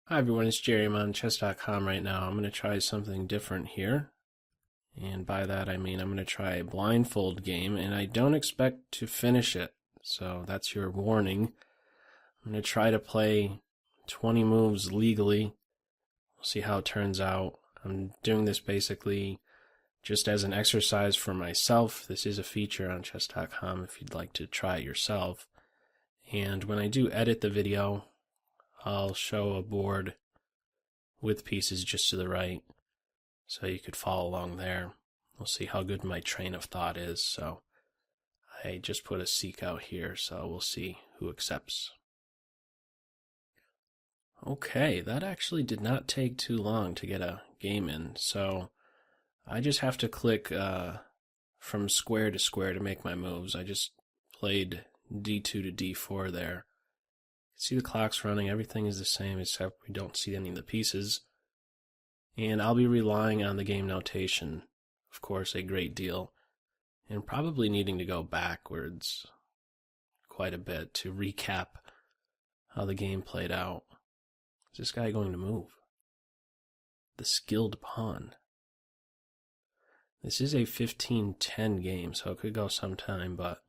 Hi everyone, it's Jerry. I'm on chess.com right now. I'm going to try something different here. And by that I mean I'm going to try a blindfold game, and I don't expect to finish it. So that's your warning. I'm going to try to play 20 moves legally. We'll see how it turns out. I'm doing this basically just as an exercise for myself. This is a feature on chess.com if you'd like to try it yourself. And when I do edit the video, I'll show a board with pieces just to the right, so you could follow along there. We'll see how good my train of thought is. So I just put a seek out here, so we'll see who accepts. Okay, that actually did not take too long to get a game in, so I just have to click from square to square to make my moves. I just played d2 to d4 there. See the clock's running, everything is the same except we don't see any of the pieces. And I'll be relying on the game notation, of course, a great deal, and probably needing to go backwards quite a bit to recap how the game played out. Is this guy going to move? The skilled pawn. This is a 15-10 game, so it could go some time, but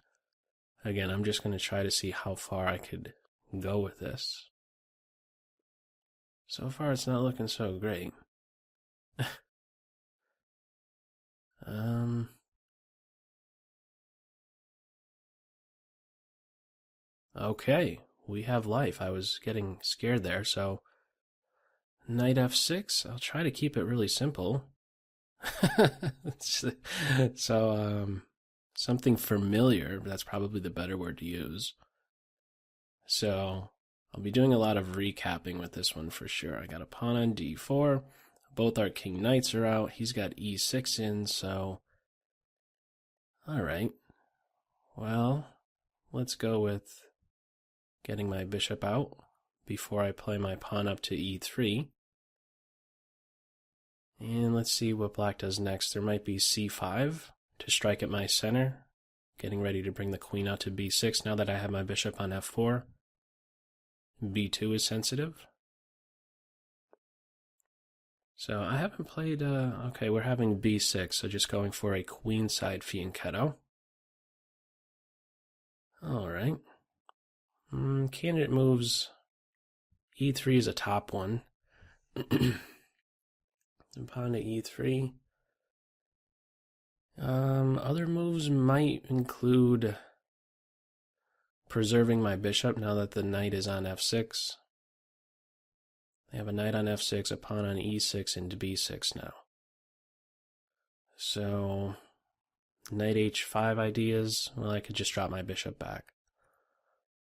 again, I'm just going to try to see how far I could go with this. So far, it's not looking so great. Okay, we have life. I was getting scared there, so knight f6. I'll try to keep it really simple. So, something familiar, that's probably the better word to use. So, I'll be doing a lot of recapping with this one for sure. I got a pawn on d4. Both our king knights are out. He's got e6 in, so... Alright. Well, let's go with getting my bishop out before I play my pawn up to e3. And let's see what black does next. There might be c5 to strike at my center. Getting ready to bring the queen out to b6 now that I have my bishop on f4. b2 is sensitive. So I haven't played, okay, we're having b6, so just going for a queenside fianchetto. Alright. Candidate moves, e3 is a top one. Pawn to e3. Other moves might include preserving my bishop now that the knight is on f6. I have a knight on f6, a pawn on e6, and b6 now. So, knight h5 ideas, well, I could just drop my bishop back.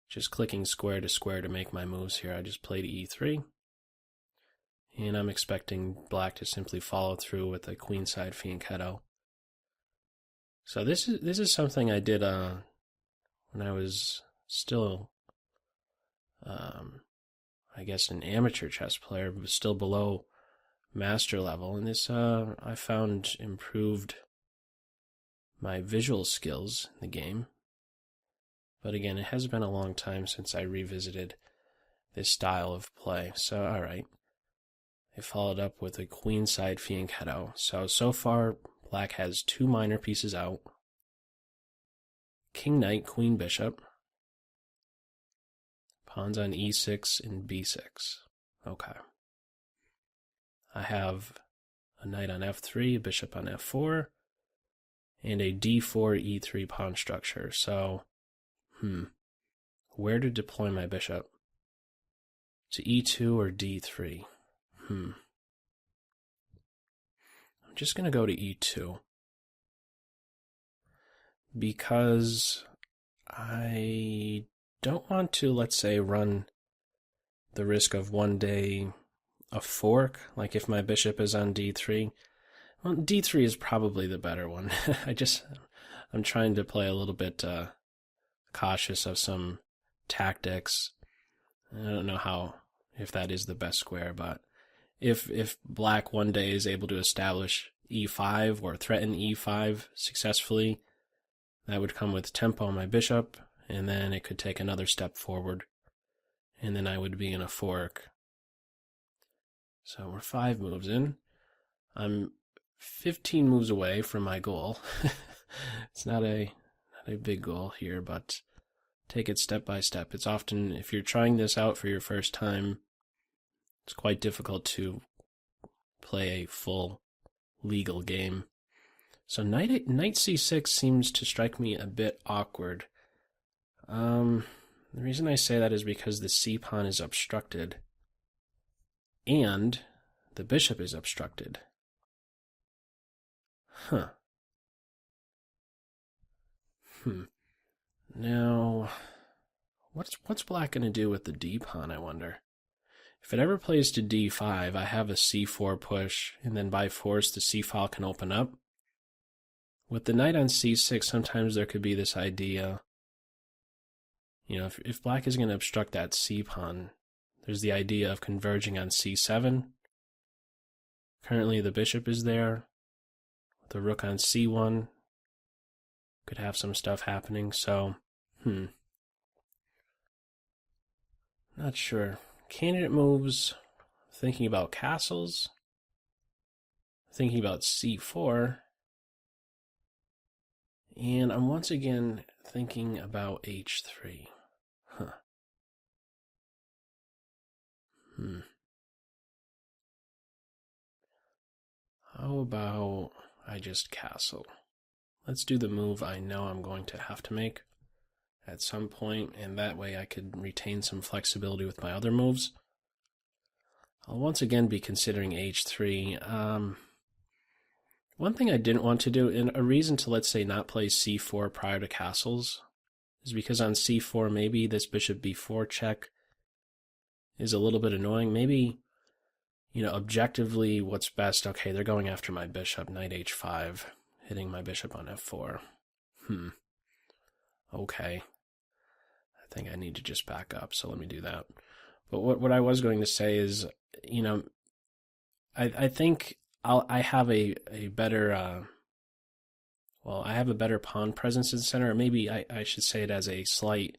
Just clicking square to make my moves here. I just played e3. And I'm expecting black to simply follow through with a queenside fianchetto. So this is something I did when I was still I guess an amateur chess player, but still below master level. And this I found improved my visual skills in the game. But again, it has been a long time since I revisited this style of play. So alright. I followed up with a queenside fianchetto. So far, black has two minor pieces out. King knight, queen bishop. Pawns on e6 and b6. Okay. I have a knight on f3, a bishop on f4, and a d4, e3 pawn structure. So, where to deploy my bishop? To e2 or d3? I'm just going to go to e2. Because I don't want to, let's say, run the risk of one day a fork, like if my bishop is on d3. Well, d3 is probably the better one. I'm trying to play a little bit cautious of some tactics. I don't know if that is the best square, but if black one day is able to establish e5 or threaten e5 successfully, that would come with tempo on my bishop, and then it could take another step forward, and then I would be in a fork So we're 5 moves in. I'm 15 moves away from my goal. It's not a big goal here, but take it step by step. It's often, if you're trying this out for your first time, it's quite difficult to play a full legal game. So knight c6 seems to strike me a bit awkward. The reason I say that is because the c-pawn is obstructed and the bishop is obstructed. Huh. Now, what's black going to do with the d-pawn, I wonder? If it ever plays to d5, I have a c4 push, and then by force the c-file can open up. With the knight on c6, sometimes there could be this idea, if black is going to obstruct that c-pawn, there's the idea of converging on c7. Currently the bishop is there. The rook on c1 could have some stuff happening, so, not sure. Candidate moves, thinking about castles, thinking about c4, and I'm once again thinking about h3. How about I just castle? Let's do the move I know I'm going to have to make at some point, and that way I could retain some flexibility with my other moves. I'll once again be considering h3. One thing I didn't want to do, and a reason to, let's say, not play c4 prior to castles, is because on c4 maybe this bishop b4 check is a little bit annoying. Maybe, objectively what's best, okay, they're going after my bishop, knight h5, hitting my bishop on f4. Okay. I think I need to just back up, so let me do that. But what I was going to say is, I think I have a better, I have a better pawn presence in the center, or maybe I should say it as a slight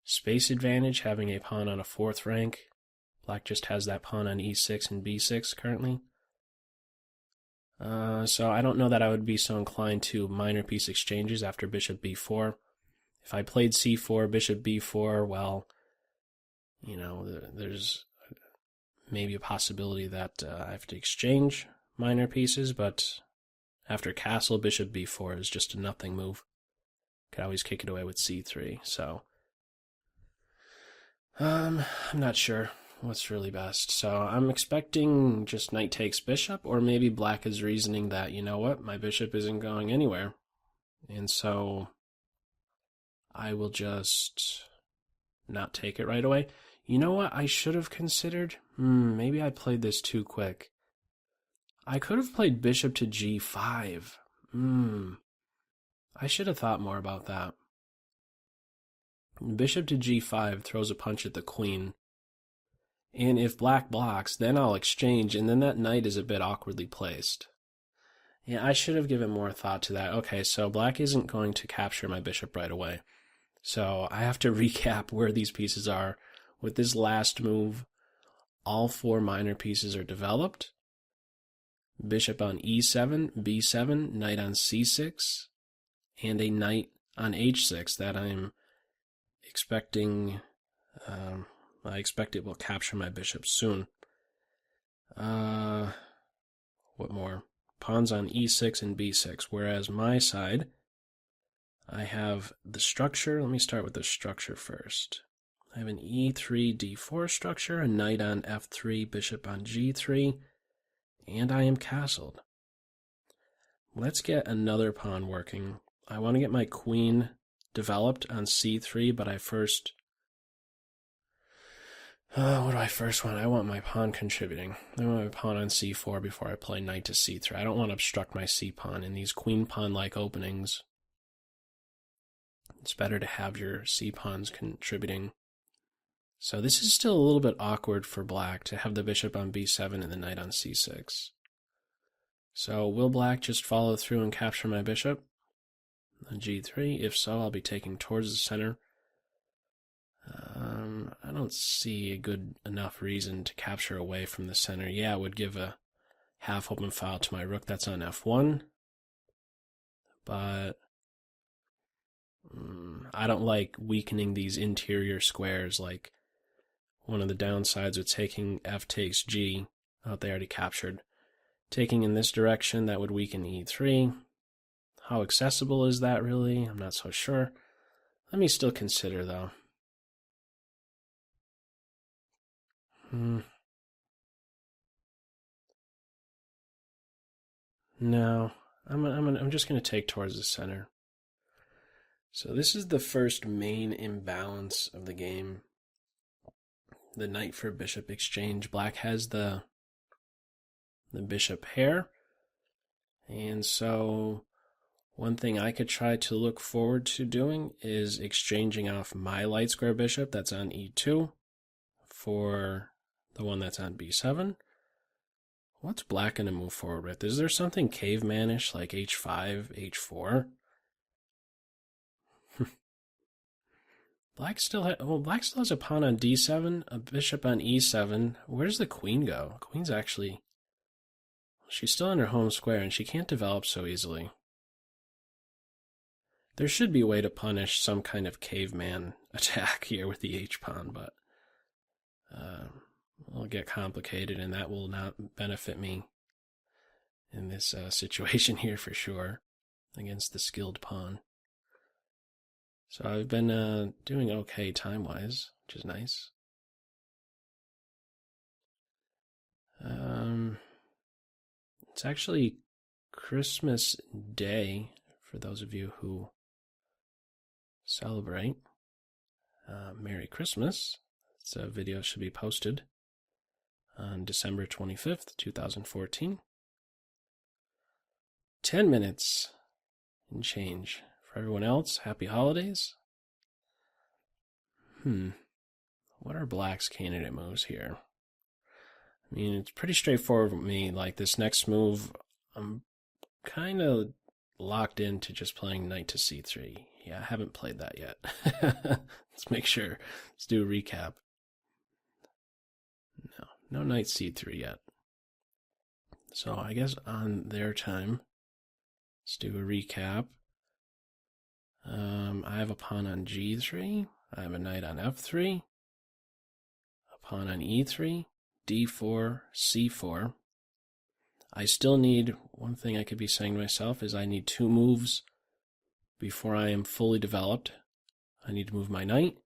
space advantage, having a pawn on a 4th rank. Black just has that pawn on e6 and b6 currently. So I don't know that I would be so inclined to minor piece exchanges after bishop b4. If I played c4, bishop b4, well, there's maybe a possibility that I have to exchange minor pieces, but after castle, bishop b4 is just a nothing move. Could always kick it away with c3, so I'm not sure what's really best. So I'm expecting just knight takes bishop, or maybe black is reasoning that, my bishop isn't going anywhere, and so I will just not take it right away. You know what I should have considered? Maybe I played this too quick. I could have played bishop to g5. I should have thought more about that. Bishop to g5 throws a punch at the queen. And if black blocks, then I'll exchange, and then that knight is a bit awkwardly placed. Yeah, I should have given more thought to that. Okay, so black isn't going to capture my bishop right away. So I have to recap where these pieces are. With this last move, all 4 minor pieces are developed. Bishop on e7, b7, knight on c6, and a knight on h6 that I'm expecting. I expect it will capture my bishop soon. What more? Pawns on e6 and b6, whereas my side, I have the structure. Let me start with the structure first. I have an e3, d4 structure, a knight on f3, bishop on g3, and I am castled. Let's get another pawn working. I want to get my queen developed on c3, but I first... what do I first want? I want my pawn contributing. I want my pawn on c4 before I play knight to c3. I don't want to obstruct my c-pawn in these queen-pawn-like openings. It's better to have your c-pawns contributing. So this is still a little bit awkward for black to have the bishop on b7 and the knight on c6. So will black just follow through and capture my bishop on g3? If so, I'll be taking towards the center. I don't see a good enough reason to capture away from the center. Yeah, it would give a half open file to my rook that's on f1, but I don't like weakening these interior squares. Like one of the downsides of taking f takes g, oh, they already captured. Taking in this direction, that would weaken e3. How accessible is that really? I'm not so sure. Let me still consider though. No, I'm just going to take towards the center. So this is the first main imbalance of the game. The knight for bishop exchange. Black has the bishop pair. And so one thing I could try to look forward to doing is exchanging off my light square bishop that's on e2 for the one that's on b7. What's black going to move forward with? Is there something cavemanish like h5, h4? Black still has a pawn on d7, a bishop on e7. Where does the queen go? Queen's actually... She's still in her home square, and she can't develop so easily. There should be a way to punish some kind of caveman attack here with the h-pawn, but it'll get complicated, and that will not benefit me in this situation here for sure against the skilled pawn. So I've been doing okay time-wise, which is nice. It's actually Christmas Day for those of you who celebrate. Merry Christmas. This video should be posted on December 25th, 2014. 10 minutes and change. For everyone else, happy holidays. What are Black's candidate moves here? I mean, it's pretty straightforward with me. Like this next move, I'm kind of locked into just playing knight to c3. Yeah, I haven't played that yet. Let's make sure. Let's do a recap. No knight c3 yet. So I guess on their time, let's do a recap. I have a pawn on g3. I have a knight on f3. A pawn on e3. d4, c4. I still need, one thing I could be saying to myself is I need 2 moves before I am fully developed. I need to move my knight,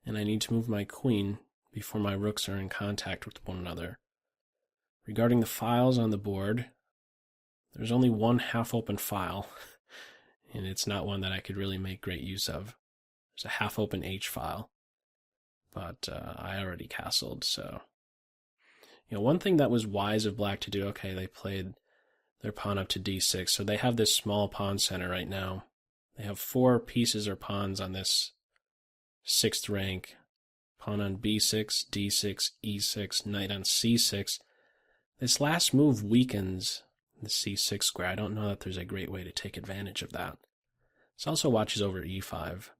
and I need to move my queen before my rooks are in contact with one another. Regarding the files on the board, there's only one half-open file, and it's not one that I could really make great use of. There's a half-open H file, but I already castled, so... You know, one thing that was wise of Black to do, okay, they played their pawn up to d6, so they have this small pawn center right now. They have 4 pieces or pawns on this 6th rank. Pawn on b6, d6, e6, knight on c6. This last move weakens the c6 square. I don't know that there's a great way to take advantage of that. This also watches over e5.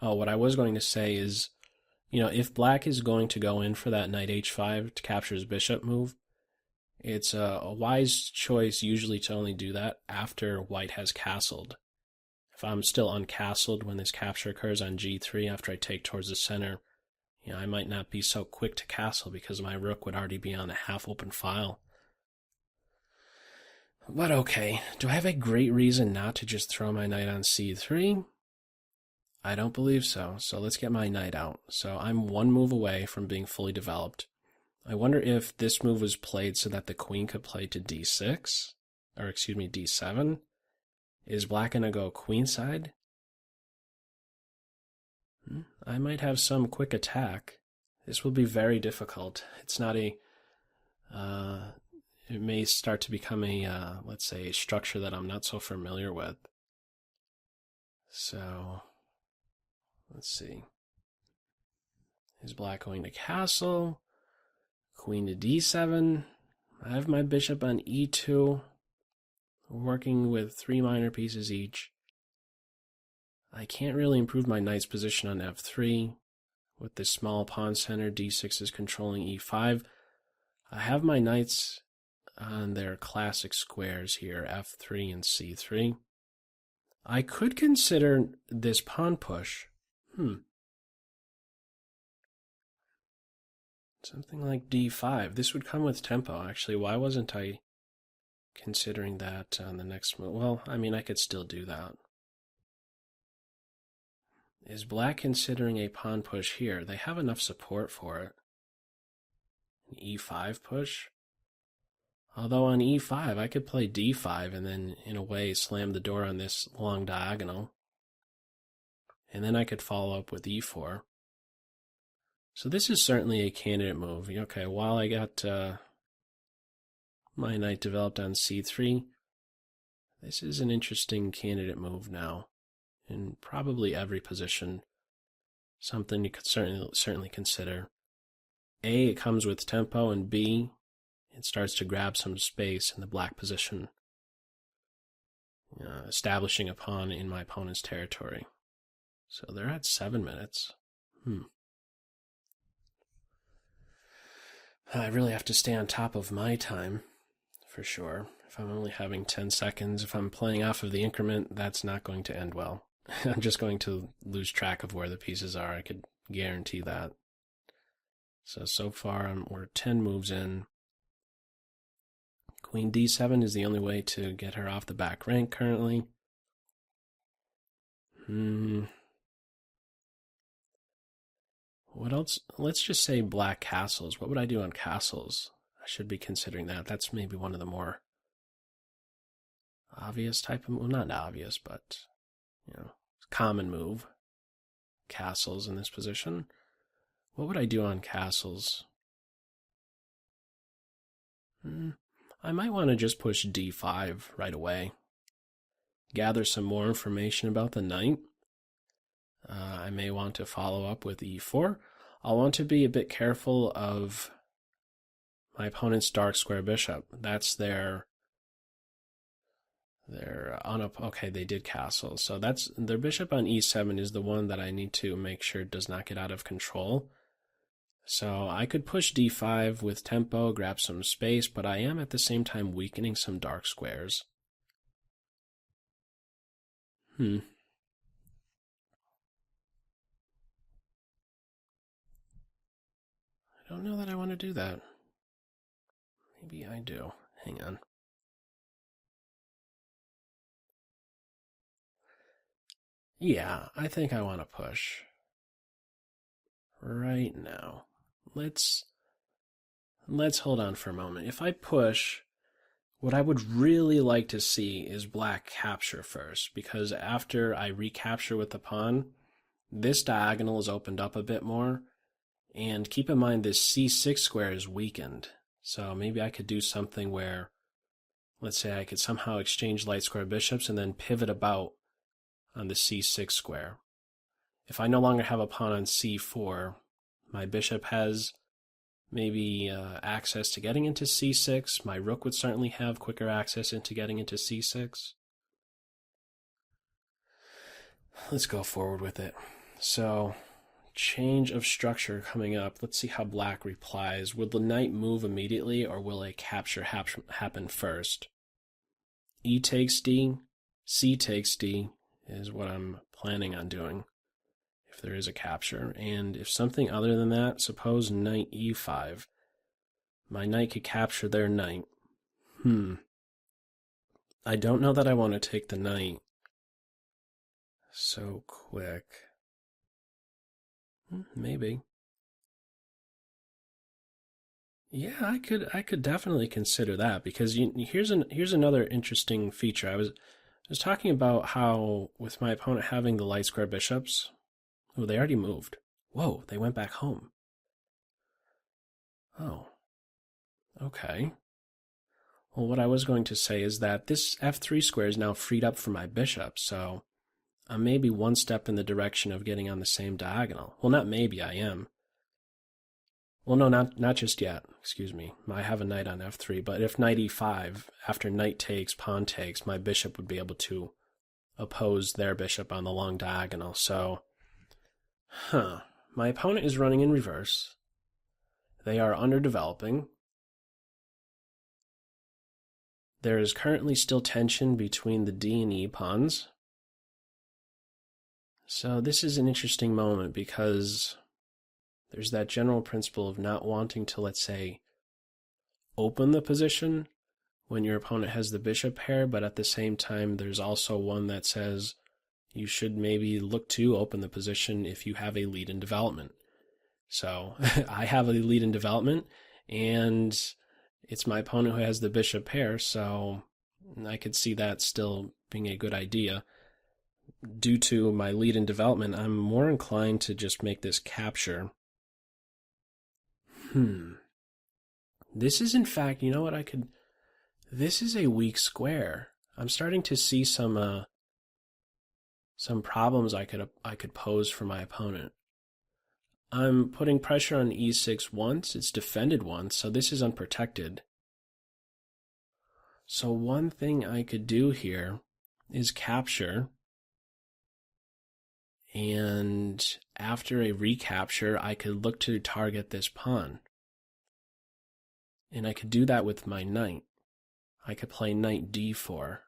What I was going to say is, you know, if Black is going to go in for that knight h5 to capture his bishop move, it's a wise choice usually to only do that after White has castled. If I'm still uncastled when this capture occurs on g3 after I take towards the center, you know, I might not be so quick to castle because my rook would already be on a half-open file. But okay, do I have a great reason not to just throw my knight on c3? I don't believe so, so let's get my knight out. So I'm 1 move away from being fully developed. I wonder if this move was played so that the queen could play to d6, or excuse me, d7. Is Black going to go queenside? I might have some quick attack. This will be very difficult. It's not a... it may start to become a, let's say, a structure that I'm not so familiar with. So, let's see. Is Black going to castle? Queen to d7. I have my bishop on e2. Working with 3 minor pieces each. I can't really improve my knight's position on f3. With this small pawn center, d6 is controlling e5. I have my knights on their classic squares here, f3 and c3. I could consider this pawn push. Something like d5. This would come with tempo, actually. Why wasn't I considering that on the next move? Well, I mean, I could still do that. Is black considering a pawn push here? They have enough support for it. An e5 push? Although on e5, I could play d5 and then, in a way, slam the door on this long diagonal. And then I could follow up with e4. So this is certainly a candidate move. Okay, while I got my knight developed on c3, this is an interesting candidate move now. In probably every position, something you could certainly consider. A, it comes with tempo, and B, it starts to grab some space in the black position, establishing a pawn in my opponent's territory. So they're at 7 minutes. I really have to stay on top of my time, for sure. If I'm only having 10 seconds, if I'm playing off of the increment, that's not going to end well. I'm just going to lose track of where the pieces are. I could guarantee that. So far, we're 10 moves in. Queen d7 is the only way to get her off the back rank currently. What else? Let's just say black castles. What would I do on castles? I should be considering that. That's maybe one of the more obvious type of, well, not obvious, but, common move. Castles in this position. What would I do on castles? I might want to just push d5 right away. Gather some more information about the knight. I may want to follow up with e4. I'll want to be a bit careful of my opponent's dark square bishop. That's their okay, they did castle. So that's their bishop on e7 is the one that I need to make sure does not get out of control. So I could push d5 with tempo, grab some space, but I am at the same time weakening some dark squares. I don't know that I want to do that. Maybe I do. Hang on. Yeah, I think I want to push. Right now. Let's hold on for a moment. If I push, what I would really like to see is black capture first, because after I recapture with the pawn, this diagonal is opened up a bit more. And keep in mind this c6 square is weakened. So maybe I could do something where, let's say I could somehow exchange light square bishops and then pivot about on the c6 square. If I no longer have a pawn on c4, my bishop has maybe access to getting into c6. My rook would certainly have quicker access into getting into c6. Let's go forward with it. So, change of structure coming up. Let's see how black replies. Will the knight move immediately, or will a capture happen first? E takes d, c takes d is what I'm planning on doing if there is a capture. And if something other than that, suppose knight e5. My knight could capture their knight. I don't know that I want to take the knight so quick. Maybe. Yeah, I could definitely consider that, because here's another interesting feature. I was talking about how with my opponent having the light square bishops, oh, they already moved. Whoa, they went back home. Oh, okay. Well, what I was going to say is that this f3 square is now freed up for my bishop, so I'm maybe one step in the direction of getting on the same diagonal. Well, not maybe, I am. Well, no, not just yet. Excuse me. I have a knight on f3, but if knight e5, after knight takes, pawn takes, my bishop would be able to oppose their bishop on the long diagonal. So, my opponent is running in reverse. They are underdeveloping. There is currently still tension between the D and E pawns. So this is an interesting moment because there's that general principle of not wanting to, let's say, open the position when your opponent has the bishop pair, but at the same time, there's also one that says you should maybe look to open the position if you have a lead in development. So I have a lead in development, and it's my opponent who has the bishop pair, so I could see that still being a good idea. Due to my lead in development, I'm more inclined to just make this capture. This is, in fact, you know what I could... This is a weak square. I'm starting to see some problems I could pose for my opponent. I'm putting pressure on e6 once, it's defended once, so this is unprotected. So one thing I could do here is capture, and after a recapture, I could look to target this pawn. And I could do that with my knight. I could play knight d4.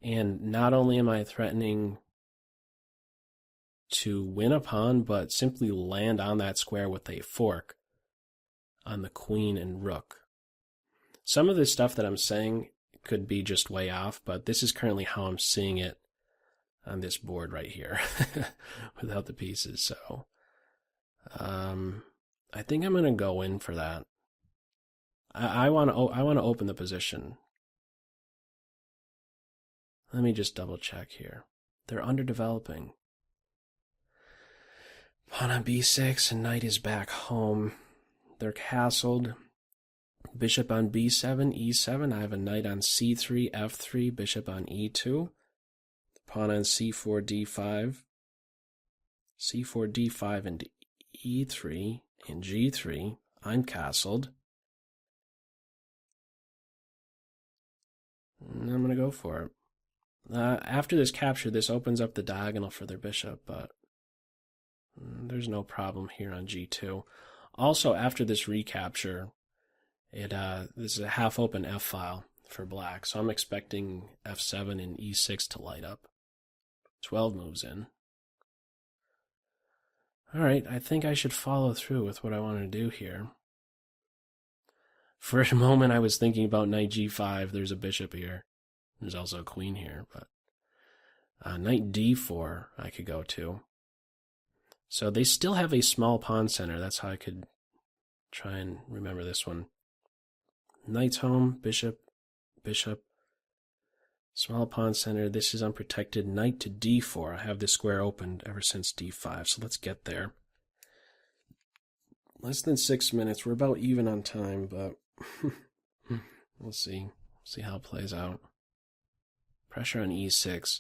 And not only am I threatening to win a pawn, but simply land on that square with a fork on the queen and rook. Some of this stuff that I'm saying could be just way off, but this is currently how I'm seeing it on this board right here without the pieces. So I think I'm going to go in for that. I want to open the position. Let me just double check here. They're underdeveloping. Pawn on b6 and knight is back home. They're castled. Bishop on b7, e7. I have a knight on c3, f3, bishop on e2. Pawn on c4, d5. c4, d5, and e3 and g3. I'm castled. And I'm going to go for it. After this capture, this opens up the diagonal for their bishop, but there's no problem here on g2. Also, after this recapture, this is a half-open f-file for black, so I'm expecting f7 and e6 to light up. 12 moves in. All right, I think I should follow through with what I want to do here. For a moment, I was thinking about knight g5. There's a bishop here. There's also a queen here, but knight d4 I could go to. So they still have a small pawn center. That's how I could try and remember this one. Knight's home, bishop, bishop, small pawn center. This is unprotected. Knight to d4. I have this square opened ever since d5, so let's get there. Less than 6 minutes. We're about even on time, but we'll see. See how it plays out. Pressure on e6.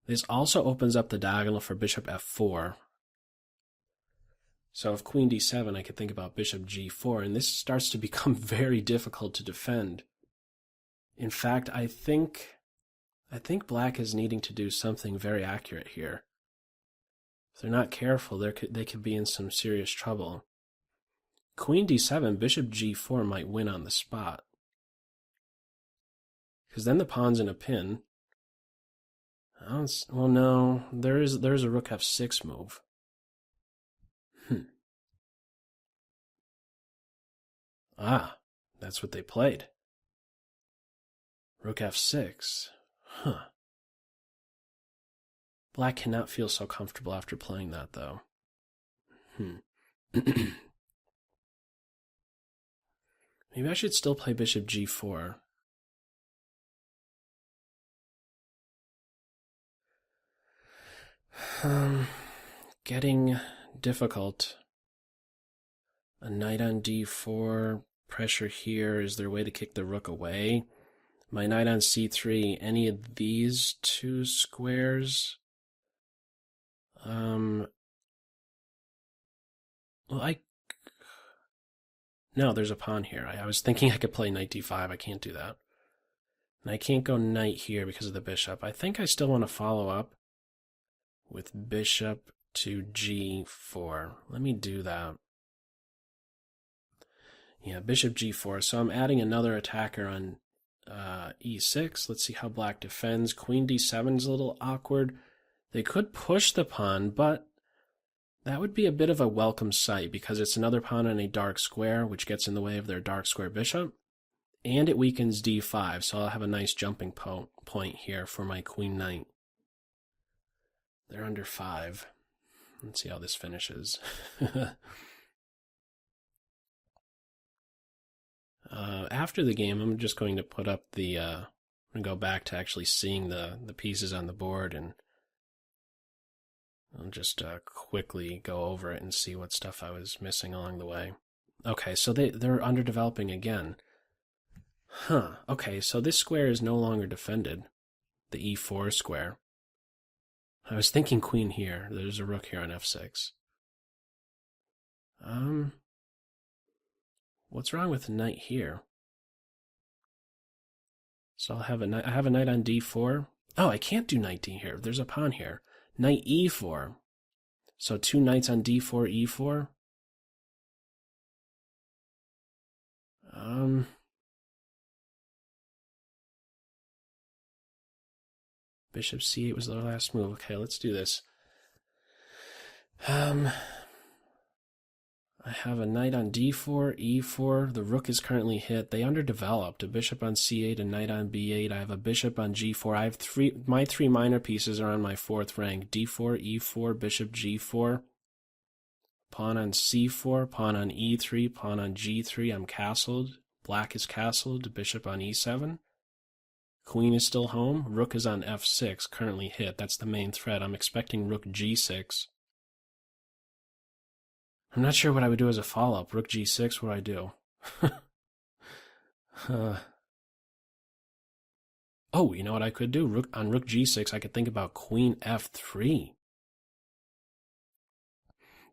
This also opens up the diagonal for bishop f4. So if queen d7, I could think about bishop g4, and this starts to become very difficult to defend. In fact, I think black is needing to do something very accurate here. If they're not careful, they could be in some serious trouble. Queen d7, bishop g4 might win on the spot. Because then the pawn's in a pin. Well, no, there's a rook f6 move. Ah, that's what they played. Rook f6. Black cannot feel so comfortable after playing that, though. Maybe I should still play bishop g4. Getting difficult. A knight on d4, pressure here. Is there a way to kick the rook away? My knight on c3, any of these two squares? Well, no, there's a pawn here. I was thinking I could play knight d5. I can't do that. And I can't go knight here because of the bishop. I think I still want to follow up with bishop to g4. Let me do that. Yeah, bishop g4. So I'm adding another attacker on e6. Let's see how black defends. Queen d7 is a little awkward. They could push the pawn, but that would be a bit of a welcome sight because it's another pawn on a dark square, which gets in the way of their dark square bishop. And it weakens d5, so I'll have a nice jumping point here for my queen knight. They're under 5. Let's see how this finishes. After the game, I'm just going to put up the... I'm going to go back to actually seeing the pieces on the board, and I'll just quickly go over it and see what stuff I was missing along the way. Okay, so they're underdeveloping again. Huh, okay, so this square is no longer defended, the e4 square. I was thinking queen here. There's a rook here on f6. What's wrong with the knight here? So I have a knight on d4. Oh, I can't do knight d here. There's a pawn here. Knight e4. So 2 knights on d4, e4. Bishop c8 was the last move. Okay, let's do this. I have a knight on d4, e4. The rook is currently hit. They underdeveloped. A bishop on c8, a knight on b8. I have a bishop on g4. I have my 3 minor pieces are on my 4th rank. d4, e4, bishop g4. Pawn on c4, pawn on e3, pawn on g3. I'm castled. Black is castled. Bishop on e7. Queen is still home. Rook is on f6, currently hit. That's the main threat. I'm expecting rook g6. I'm not sure what I would do as a follow-up. Rook g6, what do I do? Oh, you know what I could do? On rook g6, I could think about queen f3.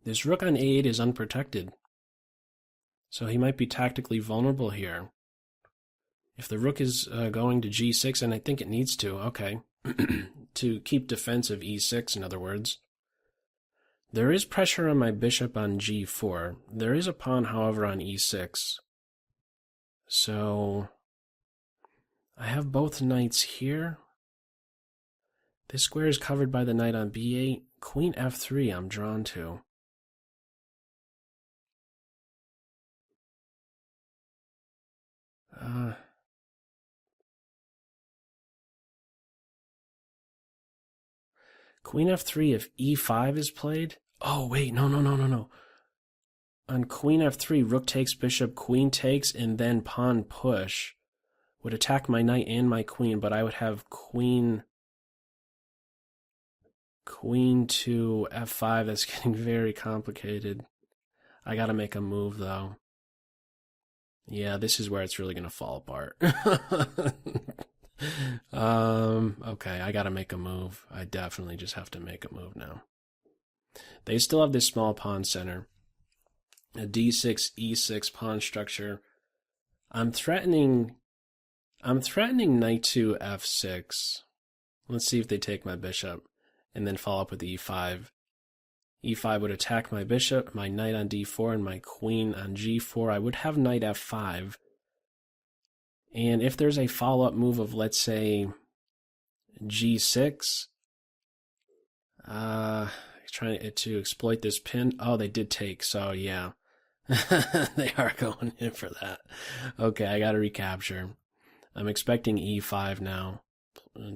This rook on a8 is unprotected. So he might be tactically vulnerable here. If the rook is going to g6, and I think it needs to, okay, to keep defensive e6, in other words. There is pressure on my bishop on g4. There is a pawn, however, on e6. So I have both knights here. This square is covered by the knight on b8. Queen f3 I'm drawn to. Queen f3 if e5 is played. Oh, wait, no. On queen f3, rook takes bishop, queen takes, and then pawn push would attack my knight and my queen, but I would have queen to f5. That's getting very complicated. I gotta make a move, though. Yeah, this is where it's really gonna fall apart. Okay, I gotta make a move. I definitely just have to make a move now. They still have this small pawn center. A d6, e6 pawn structure. I'm threatening knight to f6. Let's see if they take my bishop, and then follow up with e5. e5 would attack my bishop, my knight on d4, and my queen on g4. I would have knight f5. And if there's a follow-up move of, let's say, g6, trying to exploit this pin. Oh, they did take, so yeah. They are going in for that. Okay, I gotta recapture. I'm expecting e5 now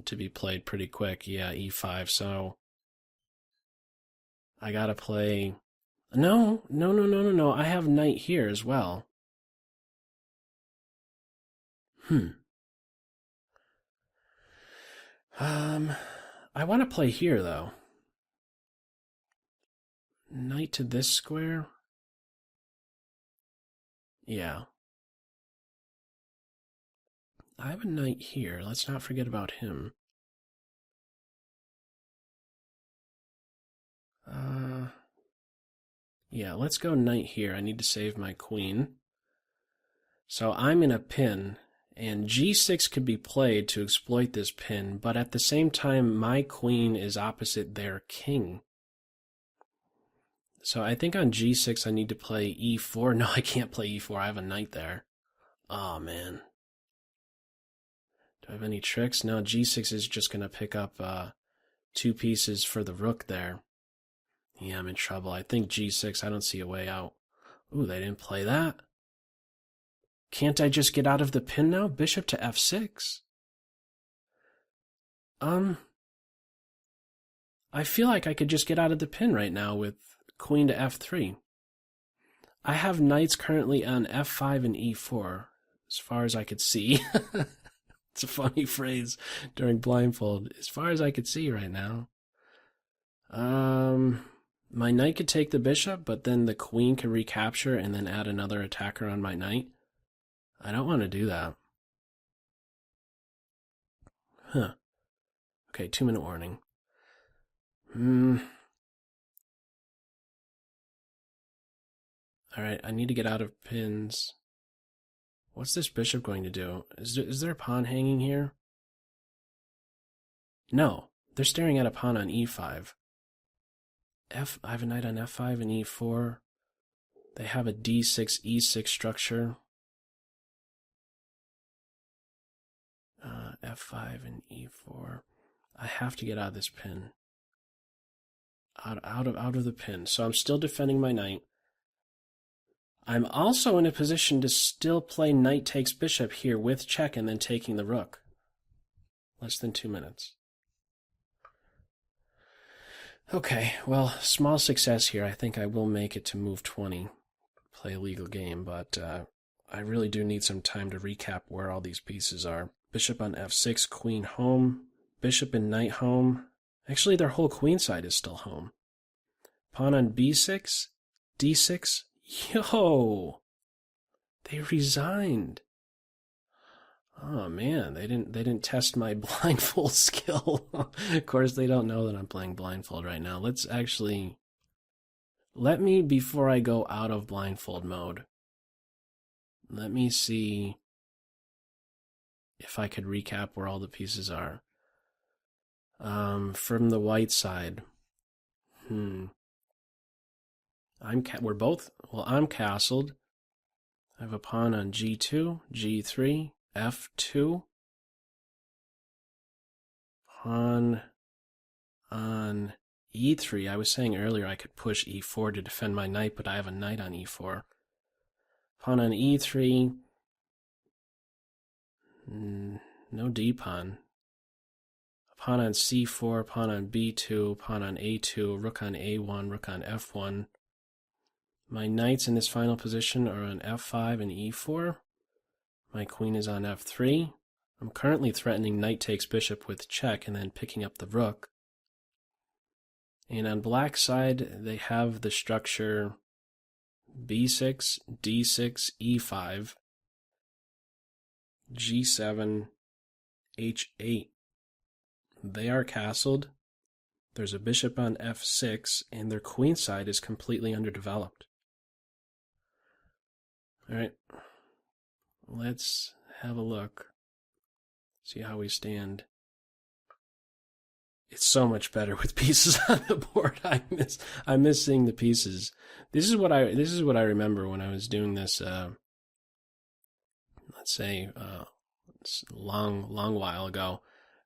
to be played pretty quick. Yeah, e5, so I gotta play... No. I have knight here as well. I want to play here, though. Knight to this square? Yeah. I have a knight here. Let's not forget about him. Yeah, let's go knight here. I need to save my queen. So I'm in a pin, And g6 could be played to exploit this pin, but at the same time, my queen is opposite their king. So I think on g6 I need to play e4. No, I can't play e4. I have a knight there. Oh, man. Do I have any tricks? No, g6 is just going to pick up 2 pieces for the rook there. Yeah, I'm in trouble. I think g6, I don't see a way out. Ooh, they didn't play that. Can't I just get out of the pin now? Bishop to f6. I feel like I could just get out of the pin right now with queen to f3. I have knights currently on f5 and e4, as far as I could see. It's a funny phrase during Blindfold. As far as I could see right now. My knight could take the bishop, but then the queen could recapture and then add another attacker on my knight. I don't want to do that. Huh. Okay, 2-minute warning. Alright, I need to get out of pins. What's this bishop going to do? Is there a pawn hanging here? No, they're staring at a pawn on e5. I have a knight on f5 and e4. They have a d6, e6 structure. F5 and e4. I have to get out of this pin. Out of the pin. So I'm still defending my knight. I'm also in a position to still play knight takes bishop here with check and then taking the rook. Less than 2 minutes. Okay, well, small success here. I think I will make it to move 20, play a legal game, but I really do need some time to recap where all these pieces are. Bishop on f6, queen home, bishop and knight home. Actually, their whole queen side is still home. Pawn on b6, d6. Yo! They resigned. Oh man, they didn't test my blindfold skill. Of course, they don't know that I'm playing blindfold right now. Let me, before I go out of blindfold mode, let me see if I could recap where all the pieces are. From the white side. I'm castled. I have a pawn on g2, g3, f2. Pawn on e3. I was saying earlier I could push e4 to defend my knight, but I have a knight on e4. Pawn on e3. No d-pawn. Pawn on c4, pawn on b2, pawn on a2, rook on a1, rook on f1. My knights in this final position are on f5 and e4. My queen is on f3. I'm currently threatening knight takes bishop with check and then picking up the rook. And on black side, they have the structure b6, d6, e5, g7, h8. They are castled. There's a bishop on f6, and their queen side is completely underdeveloped. Alright, let's have a look. See how we stand. It's so much better with pieces on the board. I miss seeing the pieces. This is what I remember when I was doing this. Let's say long while ago.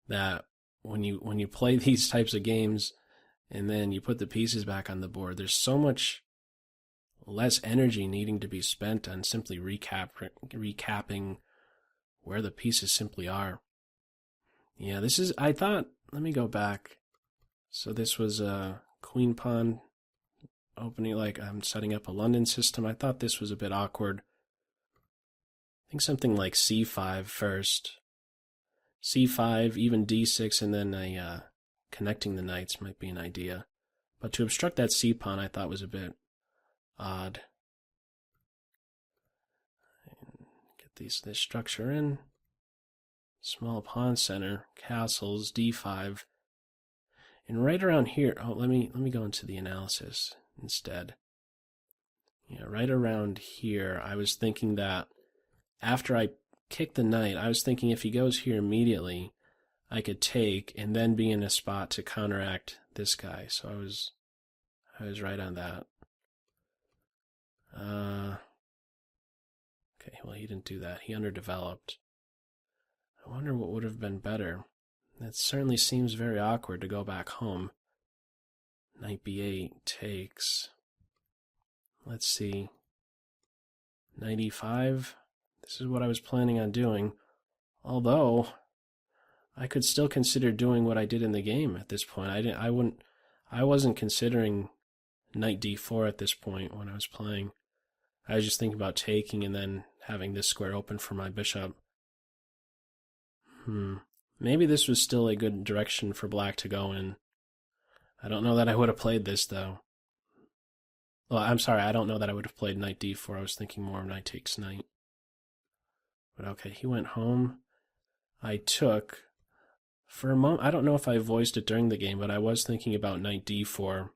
That when you play these types of games, and then you put the pieces back on the board, there's so much less energy needing to be spent on simply recapping where the pieces simply are. Yeah, let me go back. So this was a queen pawn opening, like I'm setting up a London system. I thought this was a bit awkward. I think something like c5 first. c5, even d6, and then connecting the knights might be an idea. But to obstruct that c-pawn I thought was a bit odd. Get this structure in. Small pawn center, castles, d5. And right around here, let me go into the analysis instead. Yeah, right around here, I was thinking that after I kick the knight, I was thinking if he goes here immediately, I could take and then be in a spot to counteract this guy. So I was right on that. Okay, well, he didn't do that. He underdeveloped. I wonder what would have been better. It certainly seems very awkward to go back home. Knight b8 takes. Let's see. Knight e5. This is what I was planning on doing. Although I could still consider doing what I did in the game at this point. I wasn't considering knight d4 at this point when I was playing. I was just thinking about taking and then having this square open for my bishop. Maybe this was still a good direction for black to go in. I don't know that I would have played this, though. Well, I'm sorry, I don't know that I would have played knight d4. I was thinking more of knight takes knight. But okay, he went home. I took. For a moment, I don't know if I voiced it during the game, but I was thinking about knight d4.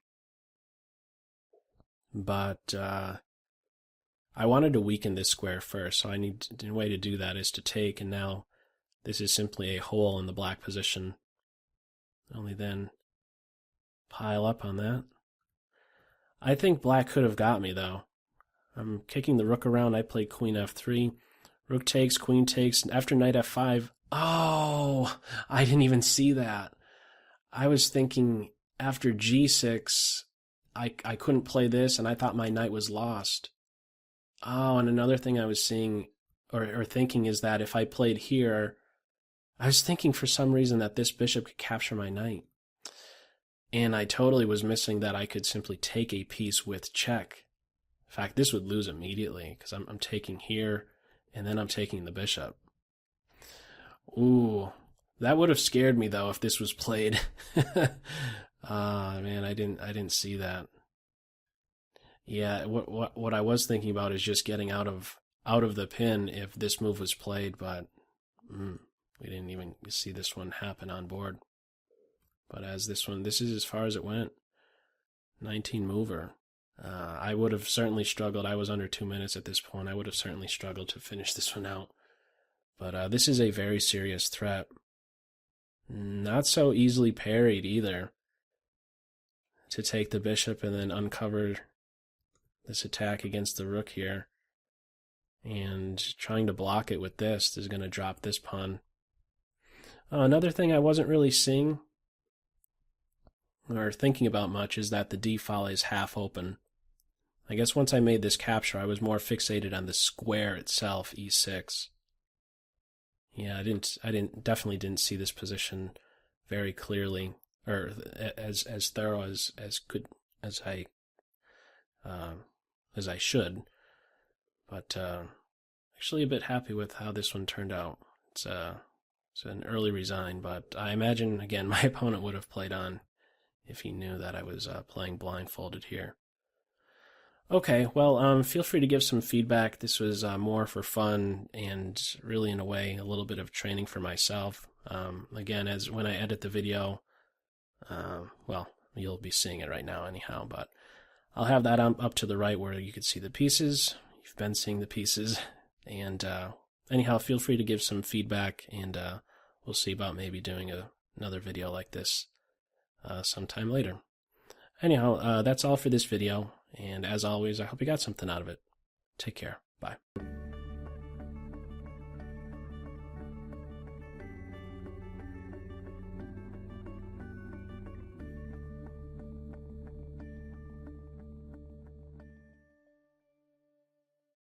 But I wanted to weaken this square first, so the way to do that is to take, and now this is simply a hole in the black position. Only then pile up on that. I think black could have got me, though. I'm kicking the rook around. I played queen f3. Rook takes, queen takes. After knight f5. Oh, I didn't even see that. I was thinking after g6, I couldn't play this, and I thought my knight was lost. Oh, and another thing I was seeing or thinking is that if I played here, I was thinking for some reason that this bishop could capture my knight. And I totally was missing that I could simply take a piece with check. In fact, this would lose immediately because I'm taking here, and then I'm taking the bishop. Ooh, that would have scared me though if this was played. Man, I didn't see that. Yeah, what I was thinking about is just getting out of the pin if this move was played, but we didn't even see this one happen on board. But as this is as far as it went. 19 mover. I would have certainly struggled. I was under 2 minutes at this point. I would have certainly struggled to finish this one out. But this is a very serious threat. Not so easily parried either. To take the bishop and then uncover this attack against the rook here. And trying to block it with this is going to drop this pawn. Another thing I wasn't really seeing or thinking about much is that the d file is half open. I guess once I made this capture, I was more fixated on the square itself, e6. Yeah, I definitely didn't see this position very clearly, or as thorough as good as I should. But actually a bit happy with how this one turned out. It's an early resign, but I imagine again my opponent would have played on if he knew that I was playing blindfolded here. Okay, well, feel free to give some feedback. This was more for fun and really, in a way, a little bit of training for myself. Again, as when I edit the video, well, you'll be seeing it right now anyhow, but I'll have that up to the right where you can see the pieces. You've been seeing the pieces. And anyhow, feel free to give some feedback, and we'll see about maybe doing another video like this sometime later. Anyhow, that's all for this video, and as always, I hope you got something out of it. Take care. Bye.